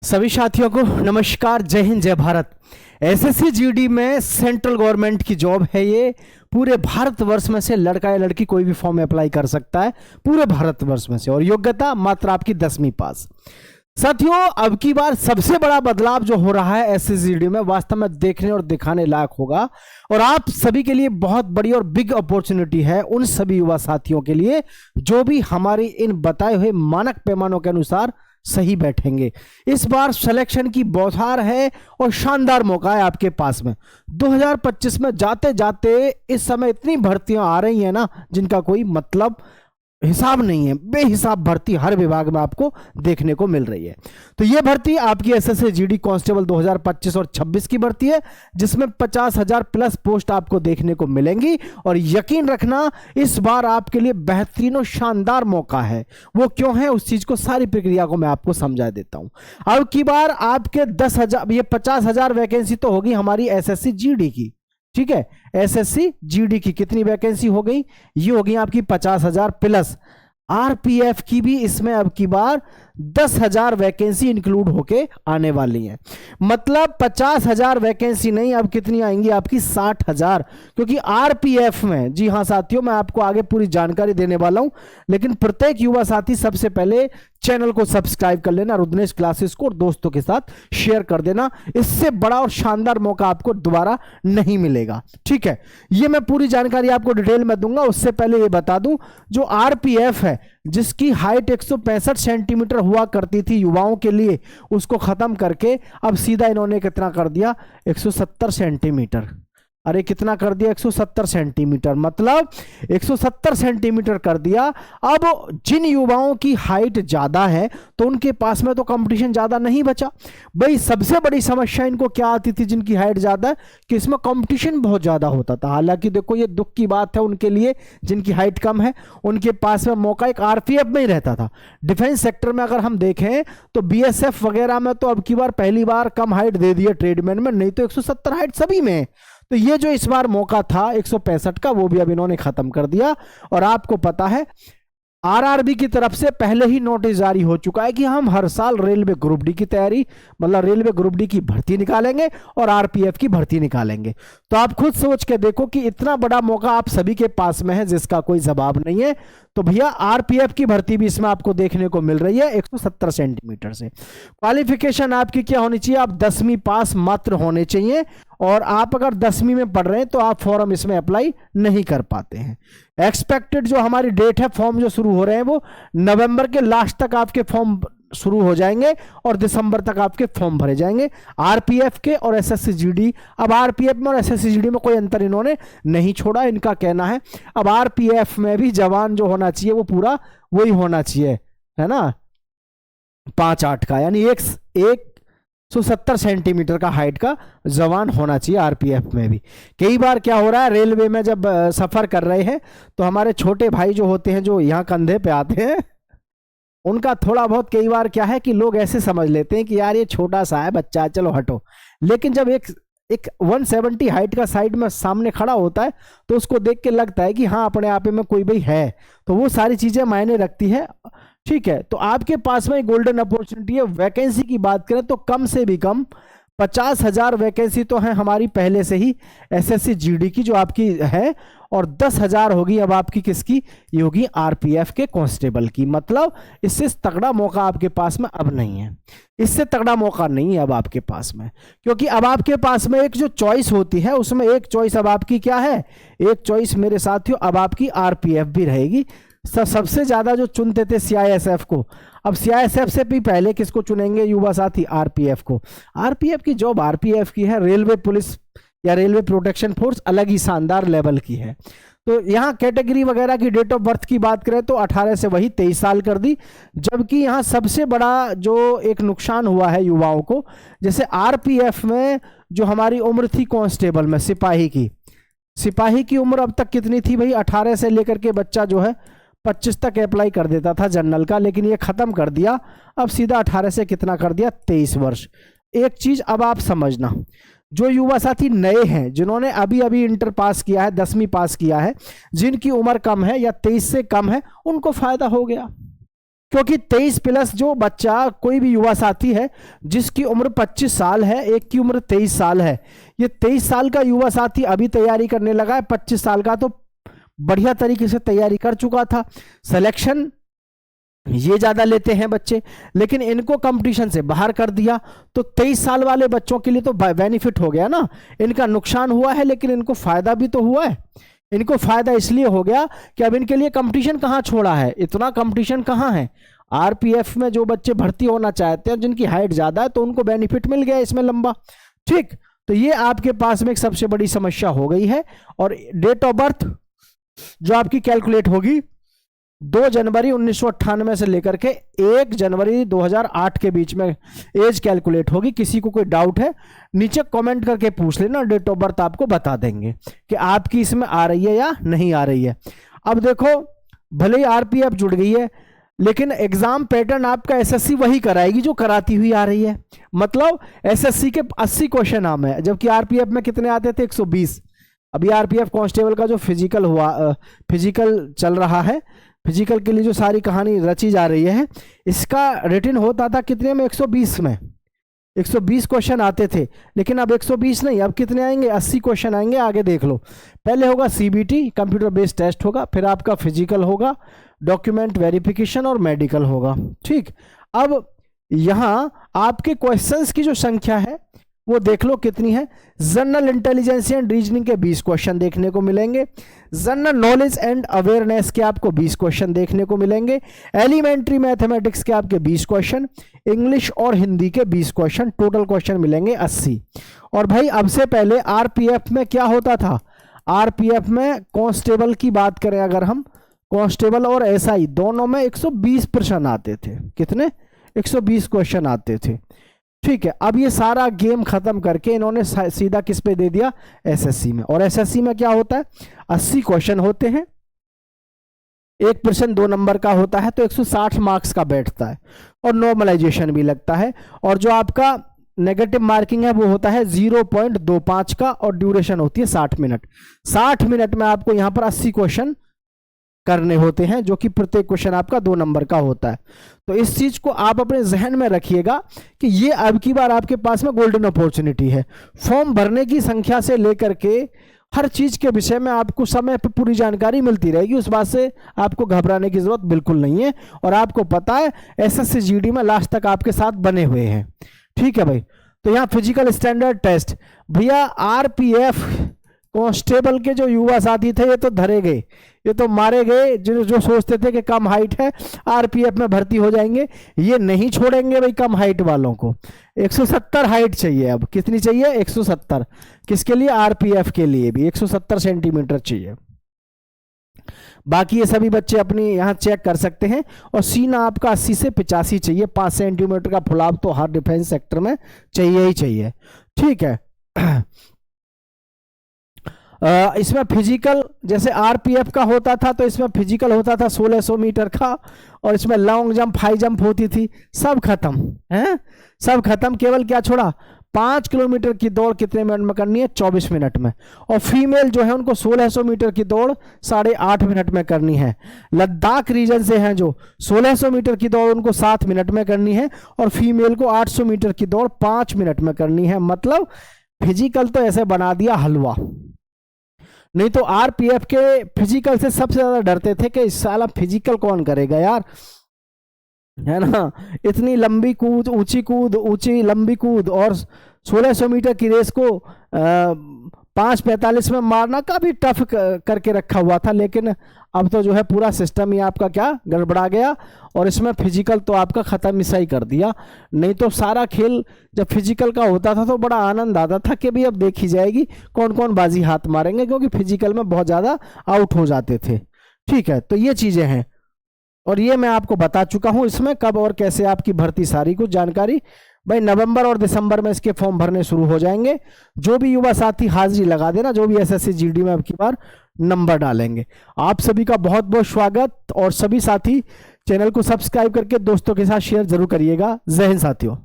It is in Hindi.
सभी साथियों को नमस्कार, जय हिंद, जय भारत। एसएससी जीडी में सेंट्रल गवर्नमेंट की जॉब है। ये पूरे भारतवर्ष में से लड़का या लड़की कोई भी फॉर्म अप्लाई कर सकता है, पूरे भारतवर्ष में से, और योग्यता मात्र आपकी 10वीं पास। साथियों, अब की बार सबसे बड़ा बदलाव जो हो रहा है एसएससी जीडी में, वास्तव में देखने और दिखाने लायक होगा, और आप सभी के लिए बहुत बड़ी और बिग अपॉर्चुनिटी है उन सभी युवा साथियों के लिए जो भी हमारी इन बताए हुए मानक पैमानों के अनुसार सही बैठेंगे। इस बार सिलेक्शन की बौछार है और शानदार मौका है आपके पास में। 2025 में जाते जाते इस समय इतनी भर्तियां आ रही हैं ना, जिनका कोई मतलब हिसाब नहीं है। बेहिसाब भर्ती हर विभाग में आपको देखने को मिल रही है। तो ये भर्ती आपकी एसएससी जीडी कांस्टेबल 2025 और 26 की भर्ती है, जिसमें 50,000 प्लस पोस्ट आपको देखने को मिलेंगी। और यकीन रखना, इस बार आपके लिए बेहतरीन और शानदार मौका है। वो क्यों है, उस चीज को, सारी प्रक्रिया को मैं आपको समझा देता हूं। अब की बार आपके 10,000, ये 50,000 वैकेंसी तो होगी हमारी एसएससी जीडी की, ठीक है। एसएससी जीडी की कितनी वैकेंसी हो गई? ये हो गई आपकी 50,000 प्लस। आरपीएफ की भी इसमें अब की बार 10,000 वैकेंसी इंक्लूड होके आने वाली है। मतलब 50,000 वैकेंसी नहीं, अब कितनी आएंगी आपकी? 60,000। क्योंकि आरपीएफ में, जी हां साथियों, मैं आपको आगे पूरी जानकारी देने वाला हूं, लेकिन प्रत्येक युवा साथी सबसे पहले चैनल को सब्सक्राइब कर लेना, रुद्रेश क्लासेस को, और दोस्तों के साथ शेयर कर देना। इससे बड़ा और शानदार मौका आपको दोबारा नहीं मिलेगा, ठीक है। ये मैं पूरी जानकारी आपको डिटेल में दूंगा। उससे पहले ये बता दूं, जो आरपीएफ है, जिसकी हाइट 165 सेंटीमीटर हुआ करती थी युवाओं के लिए, उसको खत्म करके अब सीधा इन्होंने कितना कर दिया? 170 सेंटीमीटर। अरे कितना कर दिया? 170 सेंटीमीटर। मतलब 170 सेंटीमीटर कर दिया। अब जिन युवाओं की हाइट ज्यादा है तो उनके पास में तो कंपटीशन ज्यादा नहीं बचा। भाई सबसे बड़ी समस्या इनको क्या आती थी जिनकी हाइट ज्यादा है, कि इसमें कंपटीशन बहुत ज्यादा होता था। हालांकि देखो, ये दुख की बात है उनके लिए जिनकी हाइट कम है, उनके पास में मौका एक आरपीएफ में ही रहता था। डिफेंस सेक्टर में अगर हम देखें तो बीएसएफ वगैरह में तो अब की बार पहली बार कम हाइट दे दी है ट्रेडमैन में, नहीं तो 170 हाइट सभी में। तो ये जो इस बार मौका था 165 का, वो भी अब इन्होंने खत्म कर दिया। और आपको पता है, आरआरबी की तरफ से पहले ही नोटिस जारी हो चुका है कि हम हर साल रेलवे ग्रुप डी की तैयारी, मतलब रेलवे ग्रुप डी की भर्ती निकालेंगे और आरपीएफ की भर्ती निकालेंगे। तो आप खुद सोच के देखो कि इतना बड़ा मौका आप सभी के पास में है जिसका कोई जवाब नहीं है। तो भैया आरपीएफ की भर्ती भी इसमें आपको देखने को मिल रही है 170 सेंटीमीटर से। क्वालिफिकेशन आपकी क्या होनी चाहिए? आप 10वीं पास मात्र होने चाहिए, और आप अगर 10वीं में पढ़ रहे हैं तो आप फॉर्म इसमें अप्लाई नहीं कर पाते हैं। एक्सपेक्टेड जो हमारी डेट है, फॉर्म जो शुरू हो रहे हैं वो नवंबर के लास्ट तक आपके फॉर्म शुरू हो जाएंगे और दिसंबर तक आपके फॉर्म भरे जाएंगे, आरपीएफ के और एसएससी जीडी। अब आरपीएफ में और एसएससी जीडी में कोई अंतर इन्होंने नहीं छोड़ा। इनका कहना है अब आरपीएफ में भी जवान जो होना चाहिए वो पूरा वही होना चाहिए, है ना, 5'8" का, यानी 170 सेंटीमीटर का हाइट का जवान होना चाहिए आरपीएफ में भी। कई बार क्या हो रहा है, रेलवे में जब सफर कर रहे हैं तो हमारे छोटे भाई जो होते हैं, जो यहाँ कंधे पे आते हैं, उनका थोड़ा बहुत कई बार क्या है कि लोग ऐसे समझ लेते हैं कि यार ये छोटा सा है बच्चा, चलो हटो। लेकिन जब एक 170 हाइट का साइड में सामने खड़ा होता है तो उसको देख के लगता है कि हाँ, अपने आप में कोई भाई है। तो वो सारी चीजें मायने रखती है, ठीक है। तो आपके पास में गोल्डन अपॉर्चुनिटी है। वैकेंसी की बात करें तो कम से भी कम 50,000 वैकेंसी तो है हमारी पहले से ही एसएससी जीडी की जो आपकी है, और 10,000 होगी अब आपकी किसकी? ये होगी आरपीएफ के कांस्टेबल की। मतलब इससे तगड़ा मौका आपके पास में अब नहीं है, इससे तगड़ा मौका नहीं है अब आपके पास में। क्योंकि अब आपके पास में एक जो चॉइस होती है, उसमें एक चॉइस अब आपकी क्या है? एक चॉइस मेरे साथियों अब आपकी आरपीएफ भी रहेगी। सबसे ज्यादा जो चुनते थे सीआईएसएफ को, अब सीआईएसएफ से भी पहले किसको चुनेंगे युवा साथी? आरपीएफ को। आरपीएफ की जॉब आरपीएफ की है, रेलवे पुलिस या रेलवे प्रोटेक्शन फोर्स अलग ही शानदार लेवल की है। तो यहाँ कैटेगरी वगैरह की डेट ऑफ बर्थ की बात करें तो 18 से वही 23 साल कर दी। जबकि यहाँ सबसे बड़ा जो एक नुकसान हुआ है युवाओं को, जैसे आरपीएफ में जो हमारी उम्र थी कांस्टेबल में, सिपाही की उम्र अब तक कितनी थी भाई? 18 से लेकर के बच्चा जो है 25 तक अप्लाई कर देता था जनरल का, लेकिन ये खत्म कर दिया। अब सीधा 18 से कितना कर दिया? 23 वर्ष। एक चीज अब आप समझना, जो युवा साथी नए हैं, जिन्होंने अभी अभी इंटर पास किया है, 10वीं पास किया है, जिनकी उम्र कम है या 23 से कम है, उनको फायदा हो गया। क्योंकि 23 प्लस जो बच्चा कोई भी युवा साथी है जिसकी उम्र 25 साल है, एक की उम्र 23 साल है, ये 23 साल का युवा साथी अभी तैयारी करने लगा है, 25 साल का तो बढ़िया तरीके से तैयारी कर चुका था। सिलेक्शन ये ज्यादा लेते हैं बच्चे, लेकिन इनको कंपटीशन से बाहर कर दिया, तो 23 साल वाले बच्चों के लिए तो बेनिफिट हो गया ना। इनका नुकसान हुआ है लेकिन इनको फायदा भी तो हुआ है। इनको फायदा इसलिए हो गया कि अब इनके लिए कंपटीशन कहाँ छोड़ा है, इतना कंपटीशन कहाँ है। आरपीएफ में जो बच्चे भर्ती होना चाहते हैं जिनकी हाइट ज्यादा है तो उनको बेनिफिट मिल गया इसमें लंबा। ठीक, तो ये आपके पास में एक सबसे बड़ी समस्या हो गई है। और डेट ऑफ बर्थ जो आपकी कैलकुलेट होगी 2 जनवरी 1998 से लेकर के 1 जनवरी 2008 के बीच में एज कैलकुलेट होगी। किसी को कोई डाउट है नीचे कमेंट करके पूछ लेना, डेट ऑफ बर्थ आपको बता देंगे कि आपकी इसमें आ रही है या नहीं आ रही है। अब देखो, भले ही आरपीएफ जुड़ गई है लेकिन एग्जाम पैटर्न आपका एसएससी वही कराएगी जो कराती हुई आ रही है। मतलब एसएससी के 80 क्वेश्चन आम है, जबकि आरपीएफ में कितने आते थे, 120। अभी आरपीएफ कांस्टेबल का जो फिजिकल हुआ, फिजिकल चल रहा है, फिजिकल के लिए जो सारी कहानी रची जा रही है, इसका रिटन होता था कितने में, 120 में। 120 क्वेश्चन आते थे, लेकिन अब 120 नहीं, अब कितने आएंगे, 80 क्वेश्चन आएंगे। आगे देख लो, पहले होगा सीबीटी कंप्यूटर बेस्ड टेस्ट होगा, फिर आपका फिजिकल होगा, डॉक्यूमेंट वेरिफिकेशन और मेडिकल होगा। ठीक, अब यहां आपके क्वेश्चंस की जो संख्या है वो देख लो कितनी है। जनरल इंटेलिजेंस एंड रीजनिंग के 20 क्वेश्चन देखने को मिलेंगे, जनरल नॉलेज एंड अवेयरनेस के आपको 20 क्वेश्चन देखने को मिलेंगे, एलिमेंट्री मैथमेटिक्स के आपके 20 क्वेश्चन, इंग्लिश और हिंदी के 20 क्वेश्चन, टोटल क्वेश्चन मिलेंगे 80। और भाई अब से पहले आरपीएफ में क्या होता था, आरपीएफ में कांस्टेबल की बात करें अगर हम, कांस्टेबल और एसआई दोनों में 120 प्रश्न आते थे। कितने, 120 क्वेश्चन आते थे। ठीक है, अब ये सारा गेम खत्म करके इन्होंने सीधा किस पे दे दिया, एसएससी में। और एसएससी में क्या होता है, 80 क्वेश्चन होते हैं, एक प्रश्न 2 नंबर का होता है, तो 160 मार्क्स का बैठता है और नॉर्मलाइजेशन भी लगता है। और जो आपका नेगेटिव मार्किंग है वो होता है 0.25 का, और ड्यूरेशन होती है 60 मिनट। 60 मिनट में आपको यहां पर 80 क्वेश्चन करने होते हैं, जो कि प्रत्येक क्वेश्चन आपका 2 नंबर का होता है। तो इस चीज को आप अपने जहन में रखिएगा कि ये अब की बार आपके पास में गोल्डन अपॉर्चुनिटी है। फॉर्म भरने की संख्या से लेकर के हर चीज के विषय में आपको समय पर पूरी जानकारी मिलती रहेगी, उस बात से आपको घबराने की जरूरत बिल्कुल नहीं है। और आपको पता है एसएससी जीडी में लास्ट तक आपके साथ बने हुए हैं। ठीक है भाई, तो यहाँ फिजिकल स्टैंडर्ड टेस्ट, भैया आरपीएफ कांस्टेबल के जो युवा साथी थे ये तो धरे गए, ये तो मारे गए, जो सोचते थे कि कम हाइट है आरपीएफ में भर्ती हो जाएंगे। ये नहीं छोड़ेंगे भाई कम हाइट वालों को। 170 हाइट चाहिए, अब कितनी चाहिए, 170। किसके लिए, आरपीएफ के लिए भी 170 सेंटीमीटर चाहिए। बाकी ये सभी बच्चे अपनी यहाँ चेक कर सकते हैं। और सीना आपका 80 से 85 चाहिए, 5 सेंटीमीटर का फुलाव तो हर डिफेंस सेक्टर में चाहिए ही चाहिए। ठीक है, इसमें फिजिकल जैसे आरपीएफ का होता था, तो इसमें फिजिकल होता था 1600 मीटर का, और इसमें लॉन्ग जंप, हाई जंप होती थी। सब खत्म है, सब खत्म। केवल क्या छोड़ा, 5 किलोमीटर की दौड़ कितने मिनट में करनी है, 24 मिनट में। और फीमेल जो है उनको 1600 मीटर की दौड़ 8.5 मिनट में करनी है। लद्दाख रीजन से हैं जो 1600 मीटर की दौड़ उनको 7 मिनट में करनी है, और फीमेल को 800 मीटर की दौड़ 5 मिनट में करनी है। मतलब फिजिकल तो ऐसे बना दिया हलवा। नहीं तो आरपीएफ के फिजिकल से सबसे ज्यादा डरते थे कि इस साला फिजिकल कौन करेगा यार, है ना। इतनी लंबी कूद, ऊंची लंबी कूद, और 1600 मीटर की रेस को 5:45 में मारना काफी टफ करके रखा हुआ था। लेकिन अब तो जो है पूरा सिस्टम ही आपका क्या गड़बड़ा गया, और इसमें फिजिकल तो आपका खत्म ही सही कर दिया। नहीं तो सारा खेल जब फिजिकल का होता था तो बड़ा आनंद आता था कि भी अब देखी जाएगी कौन कौन बाजी हाथ मारेंगे, क्योंकि फिजिकल में बहुत ज्यादा आउट हो जाते थे। ठीक है, तो ये चीजें हैं, और ये मैं आपको बता चुका हूं इसमें कब और कैसे आपकी भर्ती, सारी कुछ जानकारी। भाई नवंबर और दिसंबर में इसके फॉर्म भरने शुरू हो जाएंगे। जो भी युवा साथी हाजिरी लगा देना, जो भी एसएससी जीडी में अब की बार नंबर डालेंगे। आप सभी का बहुत बहुत स्वागत, और सभी साथी चैनल को सब्सक्राइब करके दोस्तों के साथ शेयर जरूर करिएगा। जय हिंद साथियों।